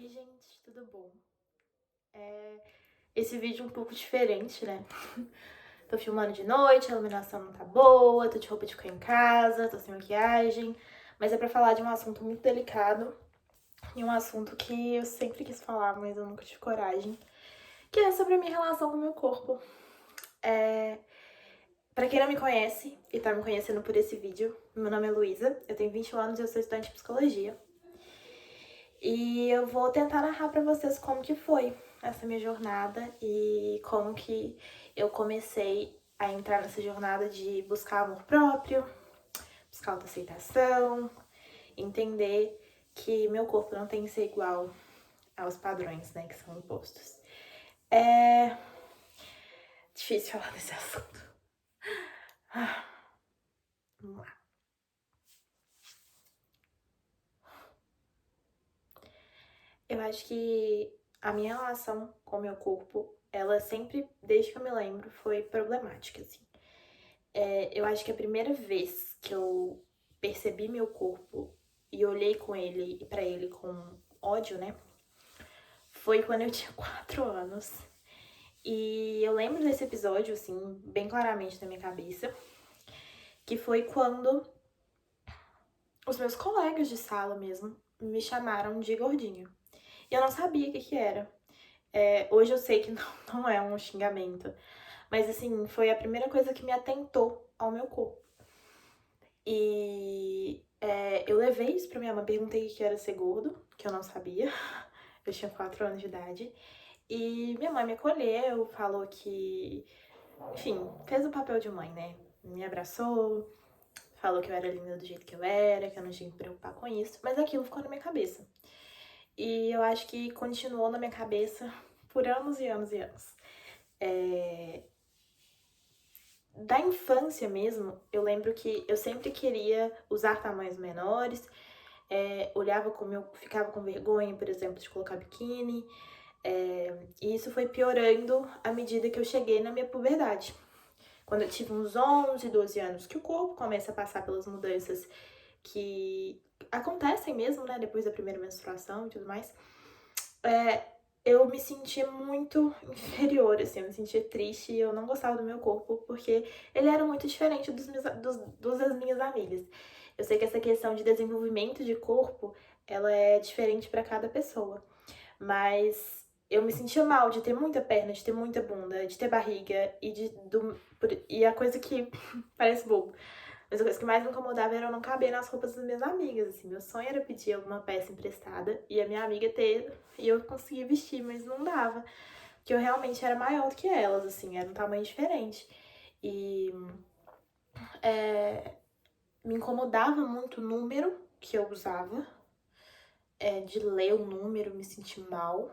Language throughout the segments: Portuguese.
Oi, gente, tudo bom? Esse vídeo é um pouco diferente, né? Tô filmando de noite, a iluminação não tá boa, tô de roupa de ficar em casa, tô sem maquiagem, mas é pra falar de um assunto muito delicado e um assunto que eu sempre quis falar, mas eu nunca tive coragem, que é sobre a minha relação com o meu corpo. Pra quem não me conhece e tá me conhecendo por esse vídeo, meu nome é Luísa, eu tenho 21 anos e eu sou estudante de psicologia. E eu vou tentar narrar pra vocês como que foi essa minha jornada e como que eu comecei a entrar nessa jornada de buscar amor próprio, buscar autoaceitação, entender que meu corpo não tem que ser igual aos padrões, né, que são impostos. É difícil falar desse assunto. Vamos lá. Eu acho que a minha relação com o meu corpo, ela sempre, desde que eu me lembro, foi problemática, assim. Eu acho que a primeira vez que eu percebi meu corpo e olhei com ele para ele com ódio, né? Foi quando eu tinha 4 anos. E eu lembro desse episódio, assim, bem claramente na minha cabeça, que foi quando os meus colegas de sala mesmo me chamaram de gordinho. E eu não sabia o que que era. Hoje eu sei que não é um xingamento, mas assim, foi a primeira coisa que me atentou ao meu corpo. E eu levei isso pra minha mãe, perguntei o que era ser gordo, que eu não sabia. Eu tinha 4 anos de idade. E minha mãe me acolheu, falou que, enfim, fez o papel de mãe, né? Me abraçou, falou que eu era linda do jeito que eu era, que eu não tinha que me preocupar com isso. Mas aquilo ficou na minha cabeça. E eu acho que continuou na minha cabeça por anos e anos e anos. Da infância mesmo, eu lembro que eu sempre queria usar tamanhos menores, ficava com vergonha, por exemplo, de colocar biquíni, e isso foi piorando à medida que eu cheguei na minha puberdade. Quando eu tive uns 11, 12 anos, que o corpo começa a passar pelas mudanças que acontecem mesmo, né, depois da primeira menstruação e tudo mais, eu me sentia muito inferior, assim, eu me sentia triste e eu não gostava do meu corpo porque ele era muito diferente dos das minhas amigas. Eu sei que essa questão de desenvolvimento de corpo, ela é diferente para cada pessoa, mas eu me sentia mal de ter muita perna, de ter muita bunda, de ter barriga e a coisa que parece bobo, mas a coisa que mais me incomodava era eu não caber nas roupas das minhas amigas, assim. Meu sonho era pedir alguma peça emprestada e a minha amiga ter e eu conseguia vestir, mas não dava. Porque eu realmente era maior do que elas, assim, era um tamanho diferente. E me incomodava muito o número que eu usava, de ler o número, me sentir mal.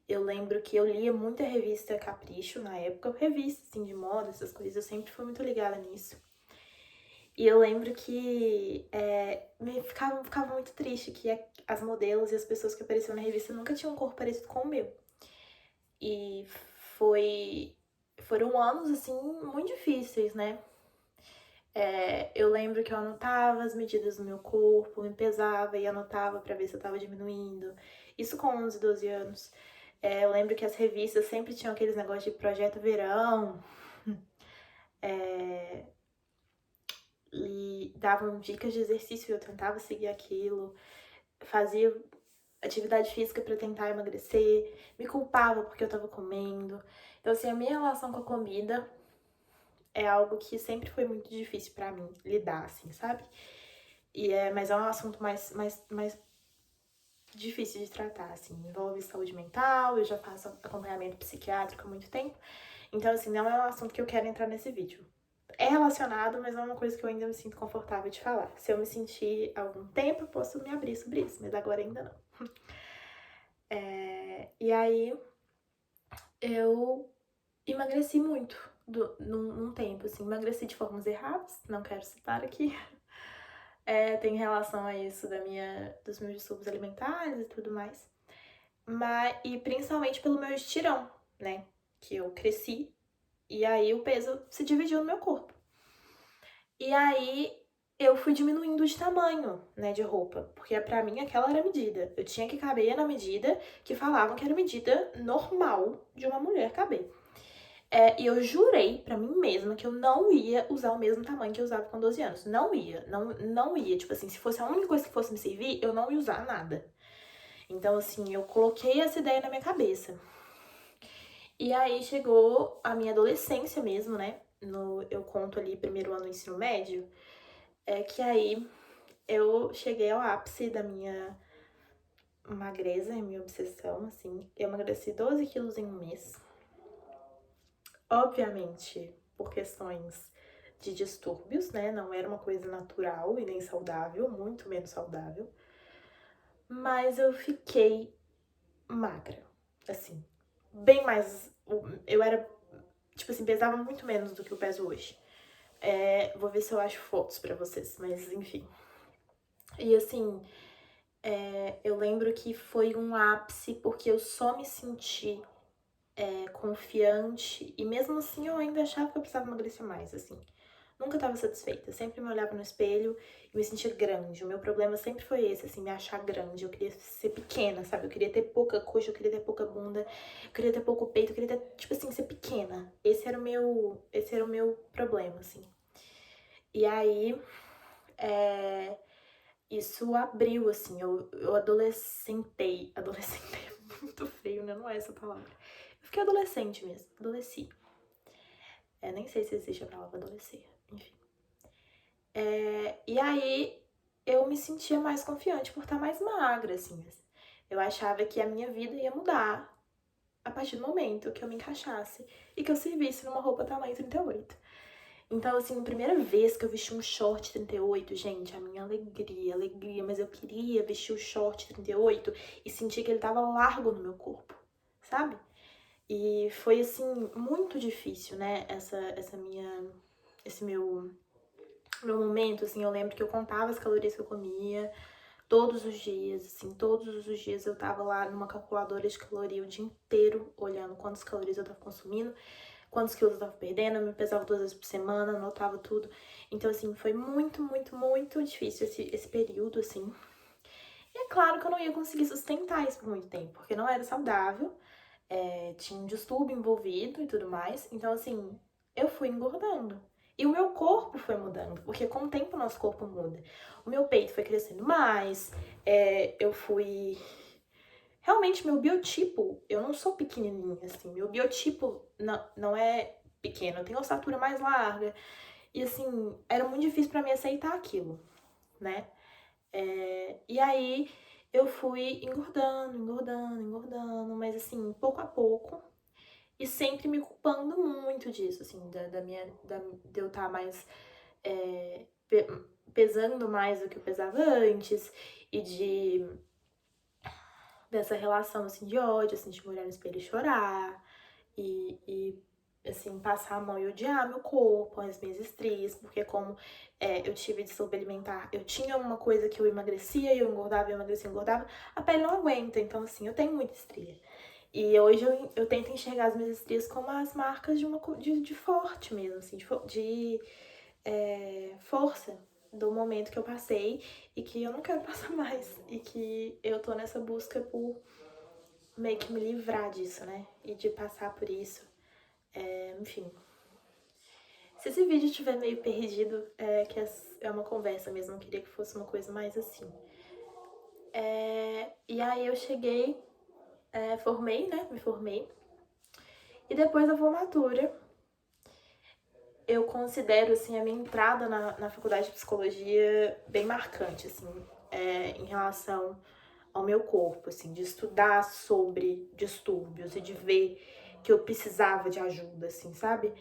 Eu lembro que eu lia muita revista Capricho na época, revista assim de moda, essas coisas, eu sempre fui muito ligada nisso. E eu lembro que ficava muito triste que as modelos e as pessoas que apareciam na revista nunca tinham um corpo parecido com o meu. E foi, foram anos, assim, muito difíceis, né? Eu lembro que eu anotava as medidas do meu corpo, me pesava e anotava pra ver se eu tava diminuindo. Isso com 11, 12 anos. Eu lembro que as revistas sempre tinham aqueles negócios de projeto verão. E davam dicas de exercício e eu tentava seguir aquilo. Fazia atividade física pra tentar emagrecer, me culpava porque eu tava comendo. Então, assim, a minha relação com a comida é algo que sempre foi muito difícil pra mim lidar, assim, sabe? Mas é um assunto mais difícil de tratar, assim. Envolve saúde mental, eu já faço acompanhamento psiquiátrico há muito tempo. Então, assim, não é um assunto que eu quero entrar nesse vídeo. É relacionado, mas não é uma coisa que eu ainda me sinto confortável de falar. Se eu me sentir algum tempo, eu posso me abrir sobre isso, mas agora ainda não. E aí, eu emagreci muito num tempo, assim, emagreci de formas erradas, não quero citar aqui. Tem relação a isso dos meus distúrbios alimentares e tudo mais. E principalmente pelo meu estirão, né? Que eu cresci e aí o peso se dividiu no meu corpo. E aí eu fui diminuindo de tamanho, né, de roupa, porque pra mim aquela era a medida. Eu tinha que caber na medida que falavam que era a medida normal de uma mulher caber. E eu jurei pra mim mesma que eu não ia usar o mesmo tamanho que eu usava com 12 anos. Não ia, não ia. Tipo assim, se fosse a única coisa que fosse me servir, eu não ia usar nada. Então, assim, eu coloquei essa ideia na minha cabeça. E aí chegou a minha adolescência mesmo, né? Eu conto ali primeiro ano do ensino médio. Que aí eu cheguei ao ápice da minha magreza e minha obsessão, assim. Eu emagreci 12 quilos em um mês. Obviamente, por questões de distúrbios, né? Não era uma coisa natural e nem saudável, muito menos saudável. Mas eu fiquei magra, assim, bem mais. Eu era, tipo assim, pesava muito menos do que eu peso hoje. Vou ver se eu acho fotos pra vocês, mas enfim. E assim, eu lembro que foi um ápice porque eu só me senti confiante e mesmo assim eu ainda achava que eu precisava emagrecer mais, assim. Nunca tava satisfeita, sempre me olhava no espelho e me sentia grande. O meu problema sempre foi esse, assim, me achar grande. Eu queria ser pequena, sabe? Eu queria ter pouca coxa, eu queria ter pouca bunda, eu queria ter pouco peito, eu queria ter, tipo assim, ser pequena. Esse era o meu problema, assim. E aí, isso abriu, assim, eu adolescentei. Adolescentei é muito feio, né? Não é essa palavra. Eu fiquei adolescente mesmo, adolesci. Nem sei se existe a palavra adolescer, enfim. E aí eu me sentia mais confiante por estar mais magra, assim. Eu achava que a minha vida ia mudar a partir do momento que eu me encaixasse e que eu servisse numa roupa tamanho 38. Então, assim, a primeira vez que eu vesti um short 38, gente, a minha alegria, mas eu queria vestir o short 38 e sentir que ele tava largo no meu corpo, sabe? E foi, assim, muito difícil, né, esse meu momento, assim, eu lembro que eu contava as calorias que eu comia todos os dias, assim, todos os dias eu tava lá numa calculadora de caloria o dia inteiro, olhando quantas calorias eu tava consumindo, quantos quilos eu tava perdendo, eu me pesava 2 vezes por semana, anotava tudo. Então, assim, foi muito, muito, muito difícil esse período, assim. E é claro que eu não ia conseguir sustentar isso por muito tempo, porque não era saudável, tinha um distúrbio envolvido e tudo mais. Então, assim, eu fui engordando. E o meu corpo foi mudando, porque com o tempo o nosso corpo muda. O meu peito foi crescendo mais, eu fui. Realmente, meu biotipo, eu não sou pequenininha, assim, meu biotipo não é pequeno, eu tenho a estatura mais larga. E, assim, era muito difícil pra mim aceitar aquilo, né? E aí eu fui engordando, mas, assim, pouco a pouco. E sempre me culpando muito disso, assim, de eu estar mais pesando mais do que eu pesava antes e dessa relação, assim, de ódio, assim, de me olhar no espelho e chorar e assim, passar a mão e odiar meu corpo, as minhas estrias, porque como eu tive distúrbio alimentar, eu tinha uma coisa que eu emagrecia e eu engordava, engordava, a pele não aguenta, então assim, eu tenho muita estria. E hoje eu tento enxergar as minhas estrias como as marcas de forte mesmo, assim, de força do momento que eu passei e que eu não quero passar mais. E que eu tô nessa busca por meio que me livrar disso, né? E de passar por isso. Enfim. Se esse vídeo estiver meio perdido, que é uma conversa mesmo, eu queria que fosse uma coisa mais assim. E aí eu cheguei, formei, né? Me formei. E depois da formatura, eu considero, assim, a minha entrada na faculdade de psicologia bem marcante, assim, em relação ao meu corpo, assim, de estudar sobre distúrbios e de ver que eu precisava de ajuda, assim, sabe?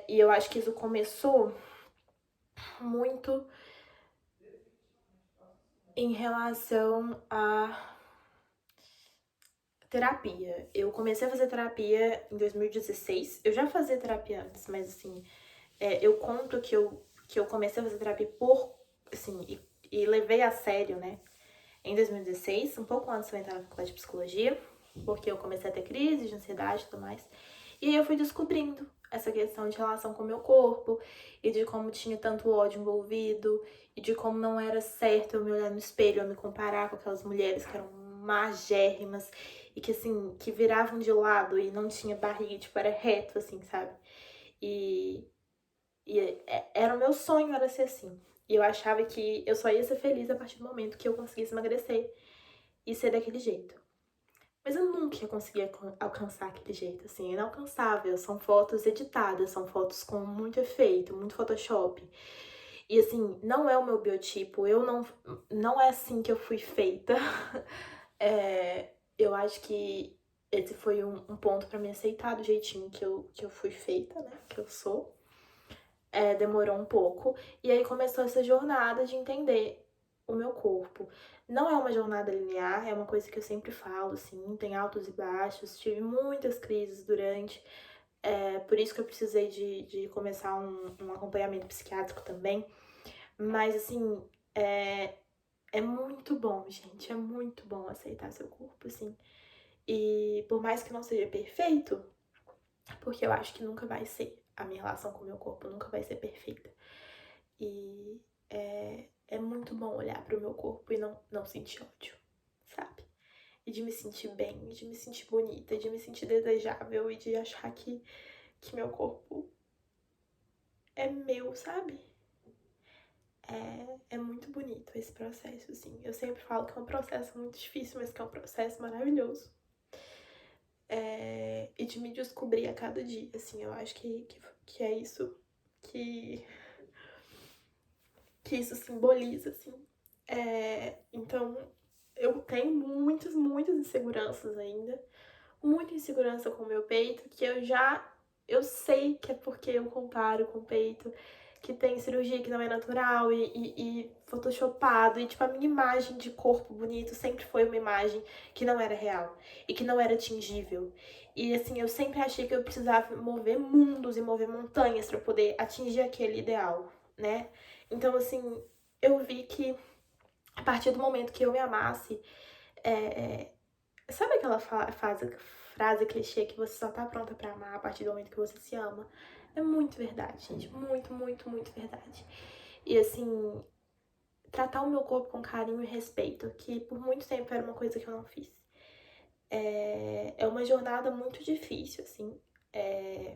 E eu acho que isso começou muito em relação a terapia. Eu comecei a fazer terapia em 2016. Eu já fazia terapia antes, mas assim, eu conto que eu comecei a fazer terapia assim, e levei a sério, né? Em 2016, um pouco antes de eu entrar na faculdade de psicologia, porque eu comecei a ter crise de ansiedade e tudo mais. E aí eu fui descobrindo essa questão de relação com o meu corpo e de como tinha tanto ódio envolvido e de como não era certo eu me olhar no espelho, eu me comparar com aquelas mulheres que eram magérrimas e que assim, que viravam de lado e não tinha barriga, tipo, era reto, assim, sabe? E, era o meu sonho, era ser assim. E eu achava que eu só ia ser feliz a partir do momento que eu conseguisse emagrecer e ser daquele jeito. Mas eu nunca ia conseguir alcançar aquele jeito, assim, é inalcançável. São fotos editadas, são fotos com muito efeito, muito Photoshop. E assim, não é o meu biotipo, não é assim que eu fui feita. Eu acho que esse foi um ponto pra me aceitar do jeitinho que eu fui feita, né? Que eu sou. Demorou um pouco. E aí começou essa jornada de entender o meu corpo. Não é uma jornada linear, é uma coisa que eu sempre falo, assim, tem altos e baixos. Tive muitas crises durante. Por isso que eu precisei de começar um acompanhamento psiquiátrico também. Mas, assim, é muito bom, gente. É muito bom aceitar seu corpo, assim. E por mais que não seja perfeito, porque eu acho que nunca vai ser. A minha relação com o meu corpo nunca vai ser perfeita. E é muito bom olhar pro meu corpo e não sentir ódio, sabe? E de me sentir bem, e de me sentir bonita, e de me sentir desejável, e de achar que meu corpo é meu, sabe? É muito bonito esse processo, assim. Eu sempre falo que é um processo muito difícil, mas que é um processo maravilhoso. E de me descobrir a cada dia, assim. Eu acho que é isso que isso simboliza, assim. Então, eu tenho muitas inseguranças ainda. Muita insegurança com o meu peito, que eu sei que é porque eu comparo com o peito, que tem cirurgia que não é natural e photoshopado. E, tipo, a minha imagem de corpo bonito sempre foi uma imagem que não era real e que não era atingível. E, assim, eu sempre achei que eu precisava mover mundos e mover montanhas para poder atingir aquele ideal, né? Então, assim, eu vi que a partir do momento que eu me amasse, sabe aquela frase clichê que você só tá pronta pra amar a partir do momento que você se ama? É muito verdade, gente. Muito verdade. E assim, tratar o meu corpo com carinho e respeito, que por muito tempo era uma coisa que eu não fiz. É uma jornada muito difícil, assim. É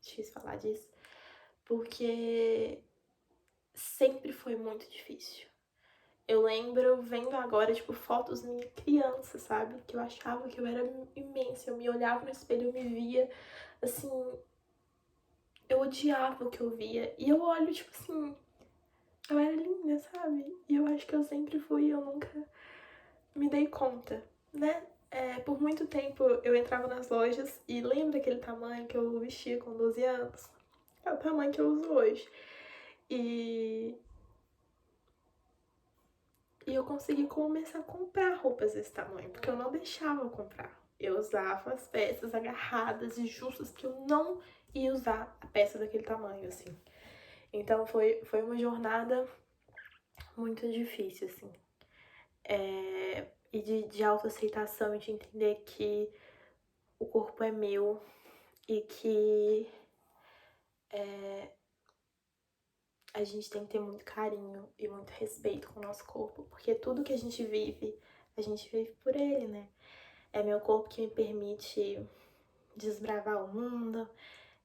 difícil falar disso, porque sempre foi muito difícil. Eu lembro vendo agora, tipo, fotos minha criança, sabe? Que eu achava que eu era imensa. Eu me olhava no espelho, eu me via, assim, eu odiava o que eu via. E eu olho, tipo assim, eu era linda, sabe? E eu acho que eu sempre fui, eu nunca me dei conta, né? Por muito tempo eu entrava nas lojas e lembro daquele tamanho que eu vestia com 12 anos? É o tamanho que eu uso hoje. E eu consegui começar a comprar roupas desse tamanho, porque eu não deixava eu comprar. Eu usava as peças agarradas e justas, porque eu não ia usar a peça daquele tamanho, assim. Então foi uma jornada muito difícil, assim. E de autoaceitação e de entender que o corpo é meu e que a gente tem que ter muito carinho e muito respeito com o nosso corpo, porque tudo que a gente vive por ele, né? É meu corpo que me permite desbravar o mundo,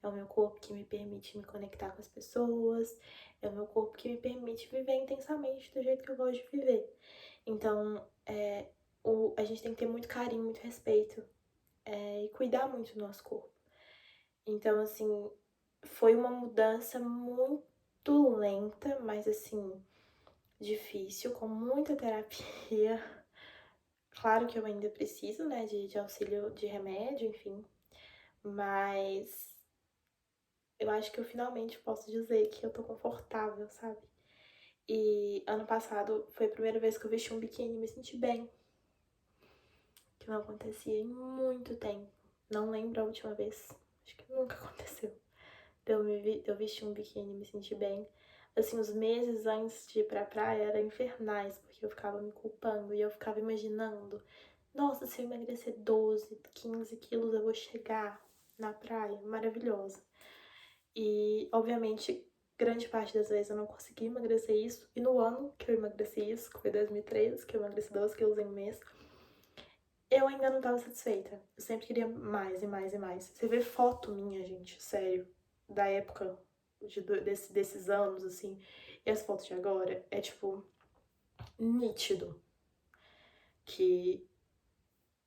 é o meu corpo que me permite me conectar com as pessoas, é o meu corpo que me permite viver intensamente do jeito que eu gosto de viver. Então, a gente tem que ter muito carinho, muito respeito e cuidar muito do nosso corpo. Então, assim, foi uma mudança muito lenta, mas assim, difícil, com muita terapia. Claro que eu ainda preciso, né, de auxílio de remédio, enfim. Mas eu acho que eu finalmente posso dizer que eu tô confortável, sabe? E ano passado foi a primeira vez que eu vesti um biquíni e me senti bem. Que não acontecia em muito tempo. Não lembro a última vez. Acho que nunca aconteceu. Eu vestir um biquíni e me sentir bem. Assim, os meses antes de ir pra praia eram infernais, porque eu ficava me culpando e eu ficava imaginando: nossa, se eu emagrecer 12, 15 quilos, eu vou chegar na praia, maravilhosa. E, obviamente, grande parte das vezes eu não consegui emagrecer isso. E no ano que eu emagreci isso, que foi 2013, que eu emagreci 12 quilos em um mês, eu ainda não tava satisfeita. Eu sempre queria mais e mais e mais. Você vê foto minha, gente, sério, da época desses anos, assim, e as fotos de agora, é tipo, nítido que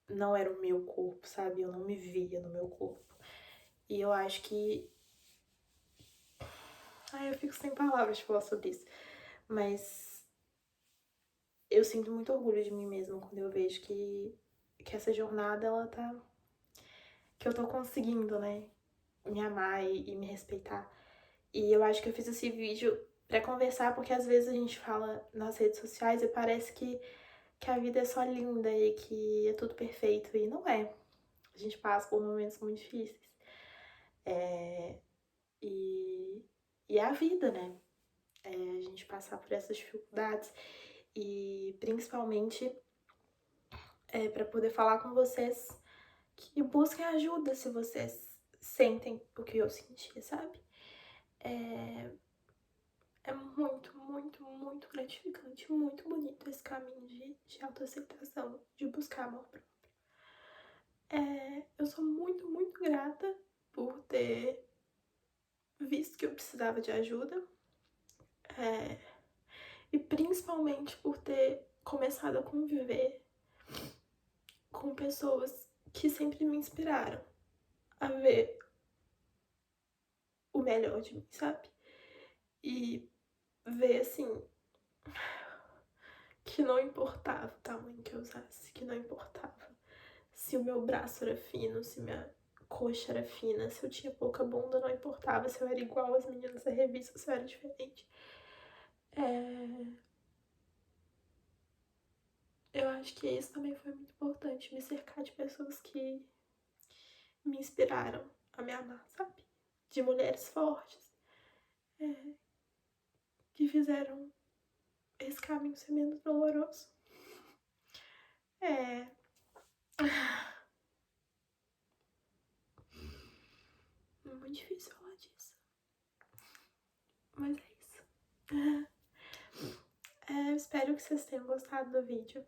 não era o meu corpo, sabe? Eu não me via no meu corpo. E eu acho que. Ai, eu fico sem palavras de falar sobre isso. Mas eu sinto muito orgulho de mim mesma quando eu vejo que essa jornada, ela tá. Que eu tô conseguindo, né? Me amar e me respeitar. E eu acho que eu fiz esse vídeo pra conversar, porque às vezes a gente fala nas redes sociais e parece que a vida é só linda e que é tudo perfeito. E não é. A gente passa por momentos muito difíceis. E, e é a vida, né? A gente passar por essas dificuldades e principalmente para poder falar com vocês que busquem ajuda se vocês sentem o que eu senti, sabe? É muito, muito, muito gratificante, muito bonito esse caminho de autoaceitação, de buscar amor próprio. Eu sou muito, muito grata por ter visto que eu precisava de ajuda. E principalmente por ter começado a conviver com pessoas que sempre me inspiraram a ver o melhor de mim, sabe? E ver assim que não importava o tamanho que eu usasse, que não importava se o meu braço era fino, se minha coxa era fina, se eu tinha pouca bunda, não importava se eu era igual às meninas da revista, se eu era diferente. Eu acho que isso também foi muito importante, me cercar de pessoas que me inspiraram a me amar, sabe? De mulheres fortes, que fizeram esse caminho ser menos doloroso. É muito difícil falar disso, mas é isso. Eu espero que vocês tenham gostado do vídeo.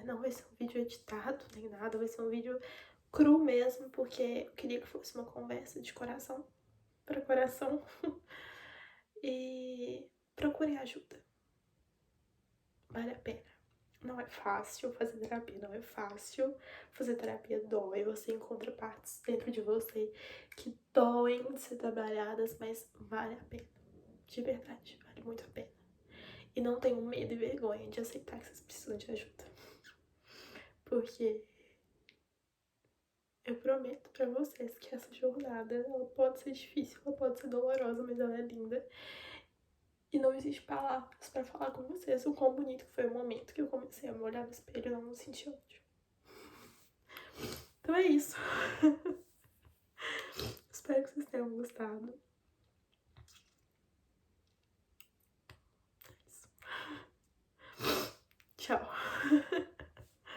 Não vai ser um vídeo editado nem nada, vai ser um vídeo cru mesmo, porque eu queria que fosse uma conversa de coração para coração. E procure ajuda. Vale a pena. Não é fácil fazer terapia, não é fácil. Fazer terapia dói, você encontra partes dentro de você que doem de ser trabalhadas, mas vale a pena. De verdade, vale muito a pena. E não tenham medo e vergonha de aceitar que vocês precisam de ajuda. Porque eu prometo pra vocês que essa jornada, ela pode ser difícil, ela pode ser dolorosa, mas ela é linda. E não existe palavras pra falar com vocês o quão bonito foi o momento que eu comecei a me olhar no espelho e não sentir ódio. Então é isso. Espero que vocês tenham gostado.